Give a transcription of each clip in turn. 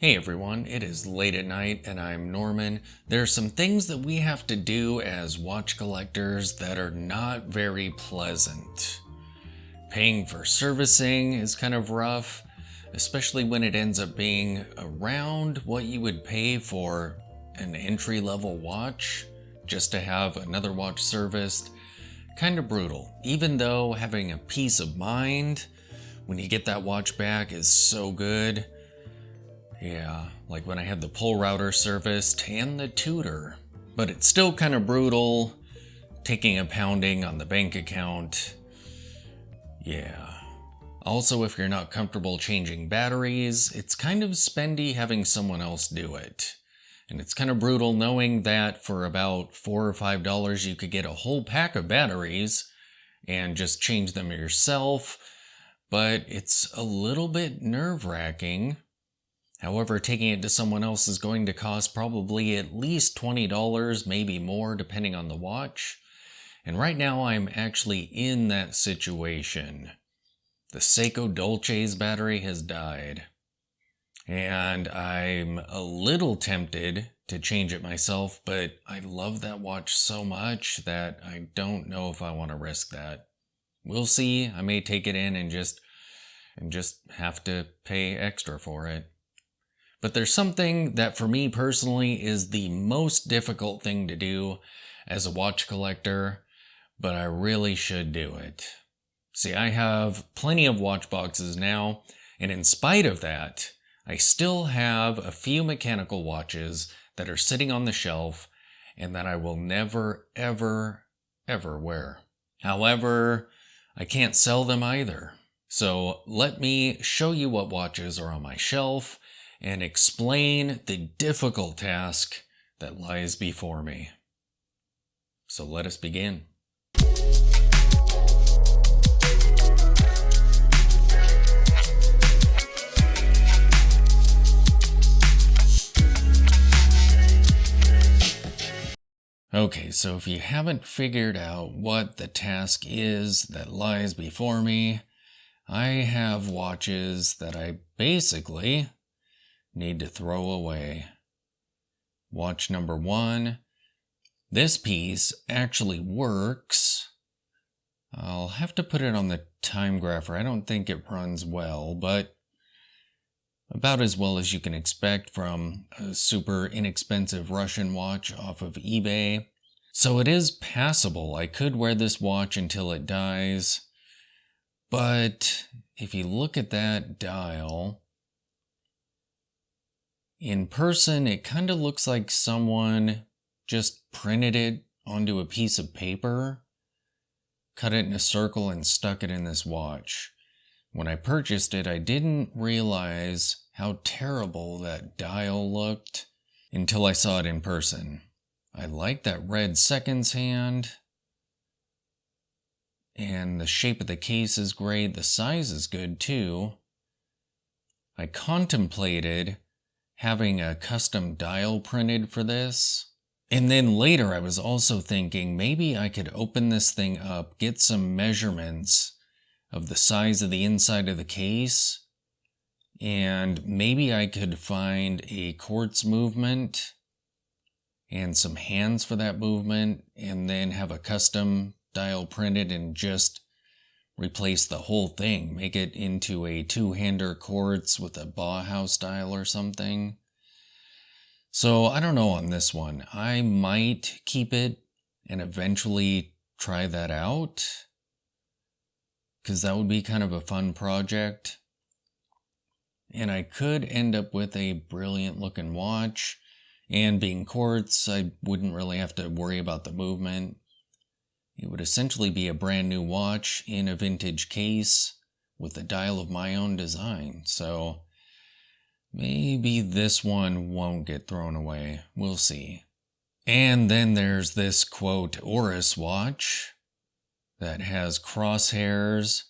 Hey everyone, it is late at night and I'm Norman. There are some things that we have to do as watch collectors that are not very pleasant. Paying for servicing is kind of rough, especially when it ends up being around what you would pay for an entry-level watch just to have another watch serviced. Kind of brutal, even though having a peace of mind when you get that watch back is so good. Yeah, like when I had the pull router serviced and the tutor. But it's still kind of brutal, taking a pounding on the bank account. Yeah. Also, if you're not comfortable changing batteries, it's kind of spendy having someone else do it. And it's kind of brutal knowing that for about $4 or $5 you could get a whole pack of batteries and just change them yourself. But it's a little bit nerve-wracking. However, taking it to someone else is going to cost probably at least $20, maybe more, depending on the watch. And right now I'm actually in that situation. The Seiko Dolce's battery has died. And I'm a little tempted to change it myself, but I love that watch so much that I don't know if I want to risk that. We'll see. I may take it in and just have to pay extra for it. But there's something that for me personally is the most difficult thing to do as a watch collector, but I really should do it. See, I have plenty of watch boxes now, and in spite of that, I still have a few mechanical watches that are sitting on the shelf and that I will never, ever, ever wear. However, I can't sell them either. So let me show you what watches are on my shelf and explain the difficult task that lies before me. So let us begin. Okay, so if you haven't figured out what the task is that lies before me, I have watches that I basically need to throw away. Watch number 1. This piece actually works. I'll have to put it on the time grapher. I don't think it runs well, but about as well as you can expect from a super inexpensive Russian watch off of eBay. So it is passable. I could wear this watch until it dies. But if you look at that dial, in person, it kind of looks like someone just printed it onto a piece of paper, cut it in a circle, and stuck it in this watch. When I purchased it, I didn't realize how terrible that dial looked until I saw it in person. I like that red seconds hand, and the shape of the case is great. The size is good too. I contemplated having a custom dial printed for this. And then later I was also thinking maybe I could open this thing up, get some measurements of the size of the inside of the case, and maybe I could find a quartz movement and some hands for that movement, and then have a custom dial printed and just replace the whole thing, make it into a two-hander quartz with a Bauhaus dial or something. So I don't know on this one. I might keep it and eventually try that out, because that would be kind of a fun project. And I could end up with a brilliant looking watch, and being quartz, I wouldn't really have to worry about the movement. It would essentially be a brand new watch in a vintage case with a dial of my own design. So maybe this one won't get thrown away. We'll see. And then there's this, quote, Oris watch that has crosshairs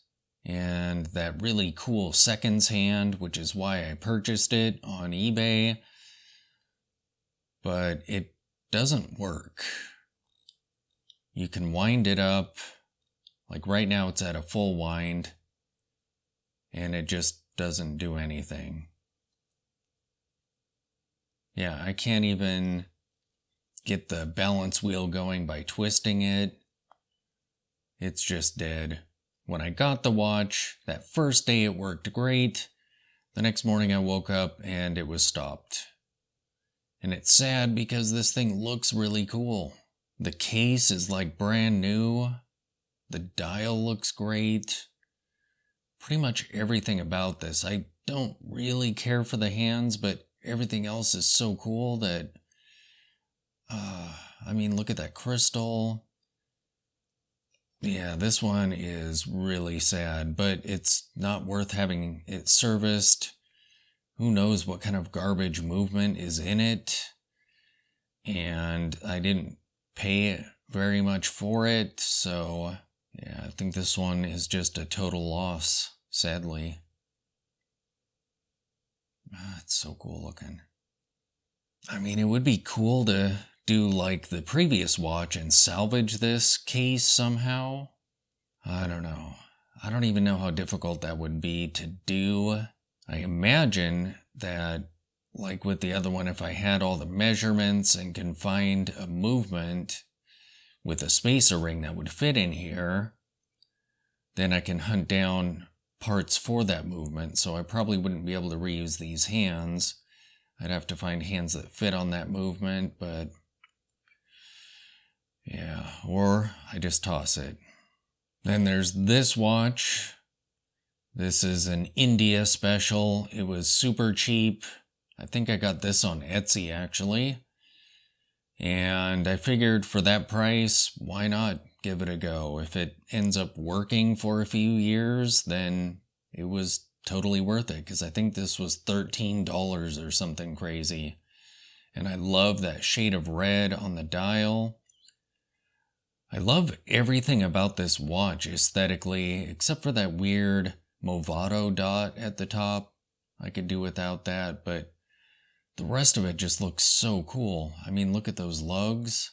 and that really cool seconds hand, which is why I purchased it on eBay. But it doesn't work. You can wind it up, like right now it's at a full wind, and it just doesn't do anything. Yeah, I can't even get the balance wheel going by twisting it. It's just dead. When I got the watch, that first day it worked great. The next morning I woke up and it was stopped. And it's sad because this thing looks really cool. The case is like brand new. The dial looks great. Pretty much everything about this. I don't really care for the hands, but everything else is so cool that, look at that crystal. Yeah, this one is really sad, but it's not worth having it serviced. Who knows what kind of garbage movement is in it. And I didn't pay very much for it, so yeah, I think this one is just a total loss, sadly. It's so cool looking. It would be cool to do like the previous watch and salvage this case somehow. I don't know. I don't even know how difficult that would be to do. I imagine that, like with the other one, if I had all the measurements and can find a movement with a spacer ring that would fit in here, then I can hunt down parts for that movement. So I probably wouldn't be able to reuse these hands. I'd have to find hands that fit on that movement, but yeah, or I just toss it. Then there's this watch. This is an India special. It was super cheap. I think I got this on Etsy actually. And I figured for that price, why not give it a go? If it ends up working for a few years, then it was totally worth it, because I think this was $13 or something crazy. And I love that shade of red on the dial. I love everything about this watch aesthetically, except for that weird Movado dot at the top. I could do without that, but the rest of it just looks so cool. Look at those lugs.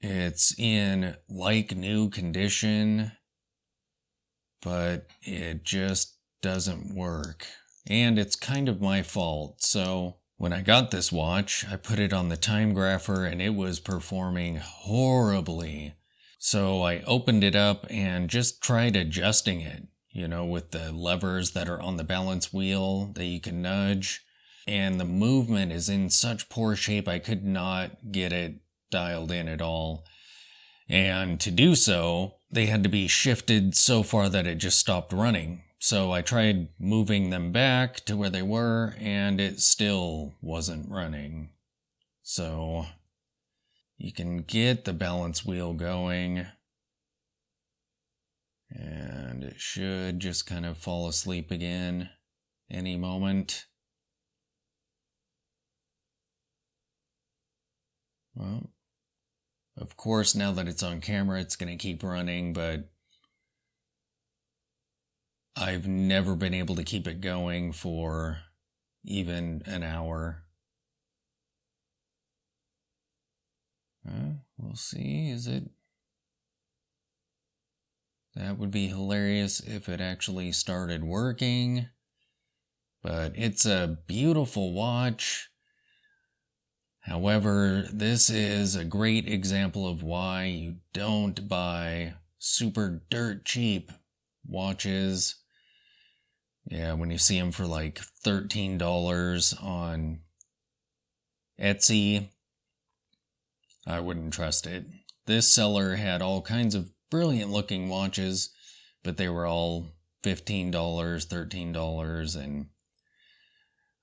It's in like new condition, but it just doesn't work. And it's kind of my fault. So when I got this watch, I put it on the time grapher and it was performing horribly. So I opened it up and just tried adjusting it, with the levers that are on the balance wheel that you can nudge. And the movement is in such poor shape, I could not get it dialed in at all. And to do so, they had to be shifted so far that it just stopped running. So I tried moving them back to where they were, and it still wasn't running. So you can get the balance wheel going, and it should just kind of fall asleep again any moment. Well, of course, now that it's on camera, it's going to keep running, but I've never been able to keep it going for even an hour. We'll see. Is it? That would be hilarious if it actually started working. But it's a beautiful watch. However, this is a great example of why you don't buy super dirt cheap watches. Yeah, when you see them for like $13 on Etsy, I wouldn't trust it. This seller had all kinds of brilliant looking watches, but they were all $15, $13, and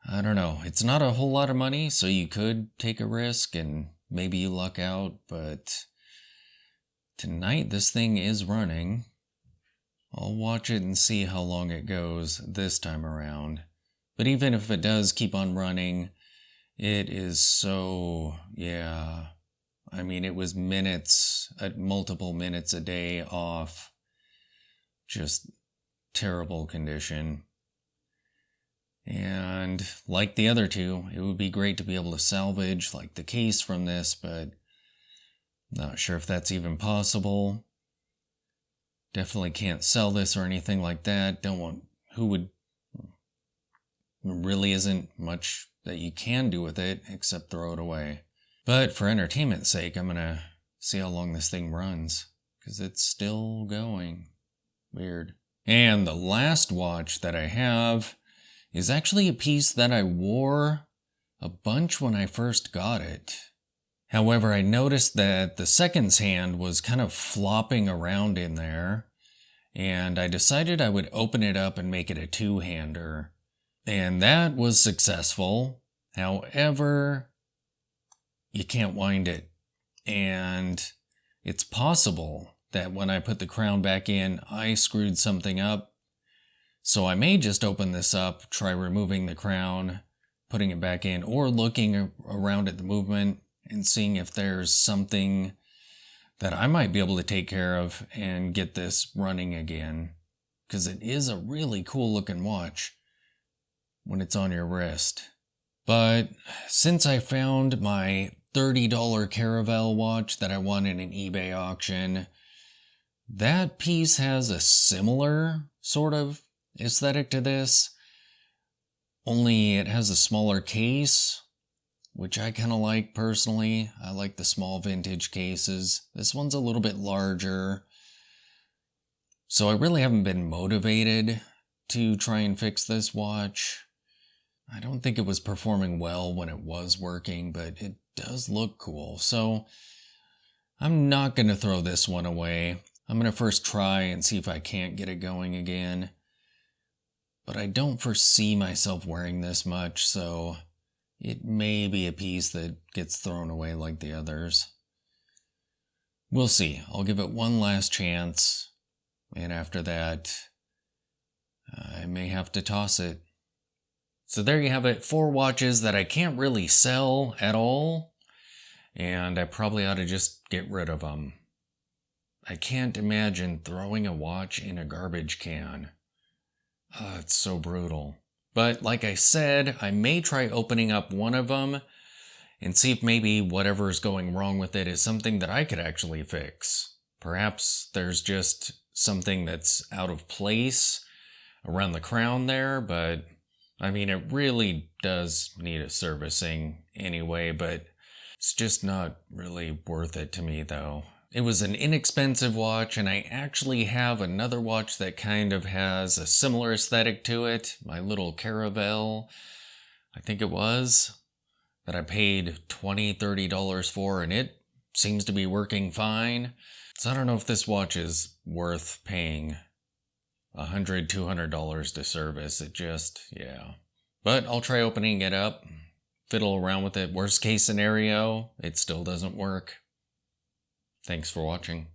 I don't know. It's not a whole lot of money, so you could take a risk and maybe you luck out, but tonight this thing is running. I'll watch it and see how long it goes this time around. But even if it does keep on running, it is so, yeah. It was minutes, multiple minutes a day off. Just terrible condition. And like the other two, it would be great to be able to salvage like the case from this, but not sure if that's even possible. Definitely can't sell this or anything like that. Really isn't much that you can do with it except throw it away. But for entertainment's sake, I'm gonna see how long this thing runs, because it's still going. Weird. And the last watch that I have is actually a piece that I wore a bunch when I first got it. However, I noticed that the seconds hand was kind of flopping around in there, and I decided I would open it up and make it a two-hander. And that was successful. However, you can't wind it. And it's possible that when I put the crown back in, I screwed something up. So I may just open this up, try removing the crown, putting it back in, or looking around at the movement and seeing if there's something that I might be able to take care of and get this running again. Because it is a really cool looking watch when it's on your wrist. But since I found my $30 Caravel watch that I won in an eBay auction, that piece has a similar sort of aesthetic to this, only it has a smaller case, which I kind of like personally. I like the small vintage cases. This one's a little bit larger. So I really haven't been motivated to try and fix this watch. I don't think it was performing well when it was working, but it does look cool. So I'm not going to throw this one away. I'm going to first try and see if I can't get it going again. But I don't foresee myself wearing this much, so it may be a piece that gets thrown away like the others. We'll see. I'll give it one last chance, and after that, I may have to toss it. So there you have it, 4 watches that I can't really sell at all, and I probably ought to just get rid of them. I can't imagine throwing a watch in a garbage can. It's so brutal. But like I said, I may try opening up one of them and see if maybe whatever is going wrong with it is something that I could actually fix. Perhaps there's just something that's out of place around the crown there, but I mean, it really does need a servicing anyway, but it's just not really worth it to me though. It was an inexpensive watch, and I actually have another watch that kind of has a similar aesthetic to it. My little Caravel, I think it was, that I paid $20, $30 for, and it seems to be working fine. So I don't know if this watch is worth paying $100, $200 to service. It just, yeah. But I'll try opening it up, fiddle around with it. Worst case scenario, it still doesn't work. Thanks for watching.